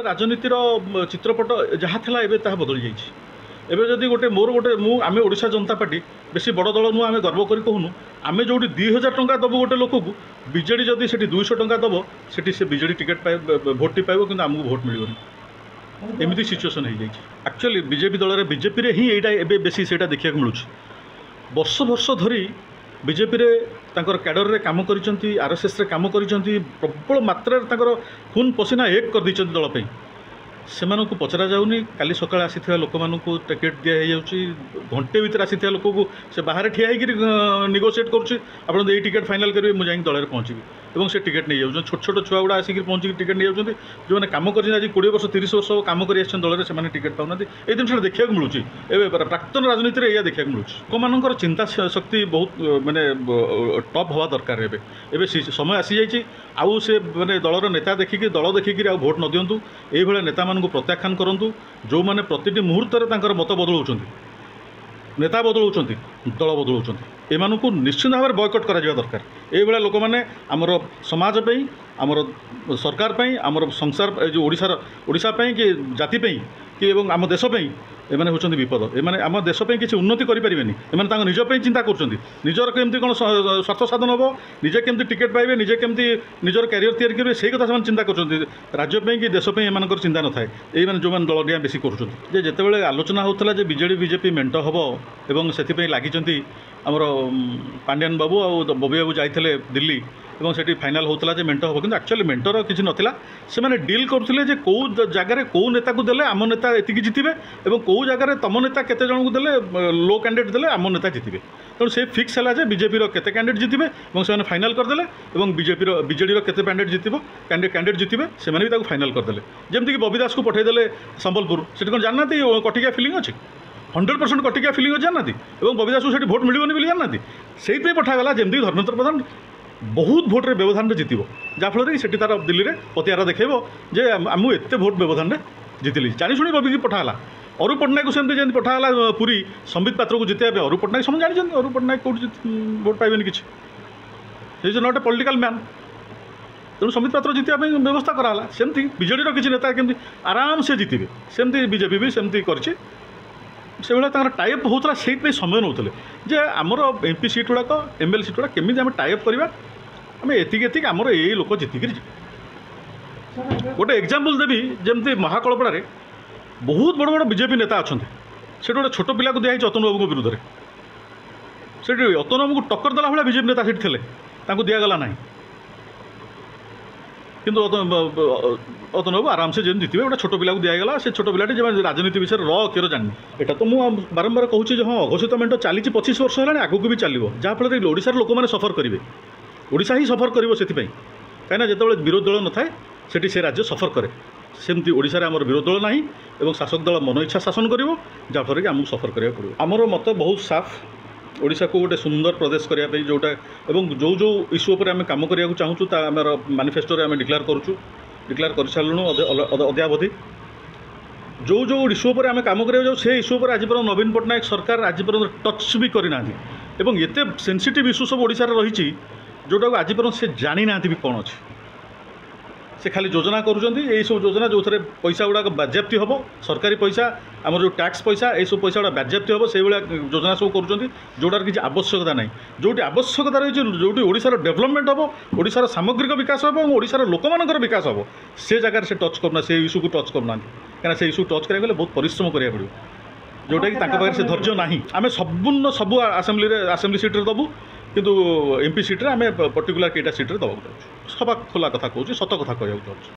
राजनीतिर चित्रपट जहाँ था एवं ताहा बदली जाइए। एवं जदि गोटे मोर गोटे आम ओडिशा जनता पार्टी बेसी बड़ दल नुह आम गर्व कर कहूनु आम जो 2000 टंका दबु गोटे लोक को बीजेडी जदि से 200 टंका दब से बीजेडी टिकेट पाए भोट पाइब कि आमको भोट मिलनी एमती सिचुएसन हो जाए। एक्चुअली बीजेपी दल में बीजेपी रे ही यहाँ बेसी से देखा मिलूँ वर्ष वर्ष धरी बीजेपी रे तांकर कैडर रे काम करिसंती आरएसएस रे काम करिसंती प्रबल मात्रा तांकर खून पसीना एक कर दी दल पे सेमानकु पचरा जाउनी। काली सकाळ आसीथिबा लोकमानकु टिकेट दिया हे जाउची घंटे भीतर आसीथिबा लोककु से बाहर ठिया हेकि निगोशिएट करूची आपण ए टिकेट फाइनल करिवे मु जाई दल रे पहुंचीबी एवं से टिकेट नहीं जाउछन छोट छोट छुआ गुडा आसिक पहुंची टिकेट नहीं जाउछन जो माने काम करि आज 20 वर्ष 30 वर्ष काम करि आछन दल रे से माने टिकेट पाउनाती ए दिन से देखिया मिलुची। एबे प्राक्तन राजनीति रे या देखिया मिलुची लोकमानकर चिंता शक्ति बहुत माने टॉप हवा दरकार एबे एबे समय आसी जाइछि आउ से माने दलर नेता देखिकी दल देखिकी आ वोट न दियंतु एई भले नेता मानकु प्रत्याख्यान करंतु जो माने प्रतिटी मुहूर्त रे तांकर मत बदलौछंती नेता बदलौछंती दल बदलौछंती एमानकु निश्चित भाव में बयकट करा जावा दरकार। ए बेला लोक माने हमर समाज पे हमर सरकार पे हमर संसार जो ओडिशा पे कि जाति पे कि एवं आम देश पे एमाने होचंती विपद एमाने आम देश पे किसी उन्नति करि परिबेनी एमाने तांको निज पे चिंता करचंती निजर केमती कोन स्वार्थ साधन हबो निजे केमती टिकेट पाइबे निजे केमती निजर कैरियर तैयार करिवे सेही कथा समान चिंता करचंती राज्य पे कि देश पे एमानकर चिंता न थाए एई माने जो मान दलडिया बेसी करचंती जे जेतेबेले आलोचना होतला जे बीजेडी बीजेपी मेंट हबो एवं सेति पे लागिचंती हमर पांड्यान बाबू आ बबी बाबू जाइथिले दिल्ली एवं सेठी फाइनल होतला जे मेंट हबो किंतु एक्चुअली मेंटर किछि नथिला से माने डील करथिले जे को जगह को नेता को देले आम नेता एतिकी जितिबे एवं को जगह तम नेता केते जन को देले लो कैंडिडेट देले आम नेता जितिबे तेणु से फिक्स है बीजेपी केते कैंडिडेट जितिबे एवं से फाइनल करदेले एवं बीजेडी केते कैंडिडेट जितिबो कैंडिडेट जितिबे से माने भी ताको फाइनल करदेले जेमति कि बबी दास को पठेदेले संबलपुर सेठी कोन जाननाती कटिका फिलिंग अछि 100% कटिका फिलिंग अछि जाननाती एवं बबी दास को सेठी भोट मिलिबोनी बोली जाननाती सेहि पे पठागला जेमति धर्मेंद्र प्रधान बहुत भोट रे व्यवधान जितिबो जाफल कि सेठी तार दिल्ली रे पतियारा देखैबो जे आमु एते भोट व्यवधान रे जितिली जानि शुणी बबी की पठागला। अरूप पट्टनायक को सेमती जमी पठागला पुरी संबित पात्र को जितने अरूप पट्टनायक समझ जानी अरूप पट्टनायक कौट भोट पाइबेनि किछि is not a political man तेणु संबित पात्र जितने व्यवस्था कराला सेमती बीजेडी किसी नेता केमती आराम से जितबे सेमती बीजेपी भी सेमती करछि से भाई टाइप होता से समय नौले जे आमर एमपी सीट गुड़ाक एमएलए सीट गुड़ा केमी आम टाइप करवा आम एतिक आमर ये लोक जितिक गोटे एग्जांपल देवी जमती महाकलपड़ा बहुत बड़ बड़ बीजेपी नेता अच्छा से गोटे छोट पिला को दिखाई अतनु बाबू विरुद्ध में से अतनु बाबू को टक्कर देला भाई बीजेपी नेता सीट थे दिगला ना किंतु अतनु बाबू आराम से जेन जितबे गोटे छोट पिला को दिगला से छोट पिलाटी जब राजनीति विषय अक्षर जानी एटा तो मुझे बारंबार कहूँ हाँ अघोषित मेंट चली 25 वर्ष है आगू भी चलो जहाँफल ओडिशार लोक मैंने सफर करेंगे ओडिशा ही सफर कर कहीं जो विरोधी दल न थाए सेठी से राज्य सफर करे सेमती ओडिशा रे आमर विरोधी दल नाही एवं शासक दल मन इच्छा शासन करिवो जाफर कि आमको सफर करिया पड़ो। आमर मत बहुत साफ ओडिशा को गोटे सुंदर प्रदेश करने जोटा एवं जो जो इश्यू पर आम काम करने चाहूँ आमर मैनिफेस्टो रे आम डिक्लेयर करूँ डिक्लेयर कर सारूँ अद्यावधि जो जो इश्यू पर आम काम करा से इश्यू पर आज पर नवीन पट्टनायक सरकार आज पर टच भी करना एवं एते सेंसिटिव इश्यू सब ओडिशा रे रही जोटा आज पर से जानी ना भी कौन अच्छे से खाली योजना करुँच सब योजना जो थे पैसा गुड़ाक बाज्याप्ति हम सरकारी पैसा आम जो टैक्स पैसा ये सब पैसा गुड़ा बाज्याप्ति हम से योजना सब करुँच जोटार किसी आवश्यकता ना जो आवश्यकता रही जो ओडिशार डेवलपमेंट हम ओडिशार सामग्रिक विकास हम और ओडिशार लोक मानकर विकास हम से जगह से टच करना से इश्यू को टच करना कहीं से इश्यू टच करा बहुत परिश्रम करा पड़ो जोटा कि पाखे से धैर्य ना आम संपूर्ण सबू आसेम्बली सीट्रे दबू किंतु एमपी सीट्रे आम पर्टिकुलर कईटा सीट्रे दबाक चाहूँ सभा खोला कथा कहूँ सत कथा कहूँ चाहूँ।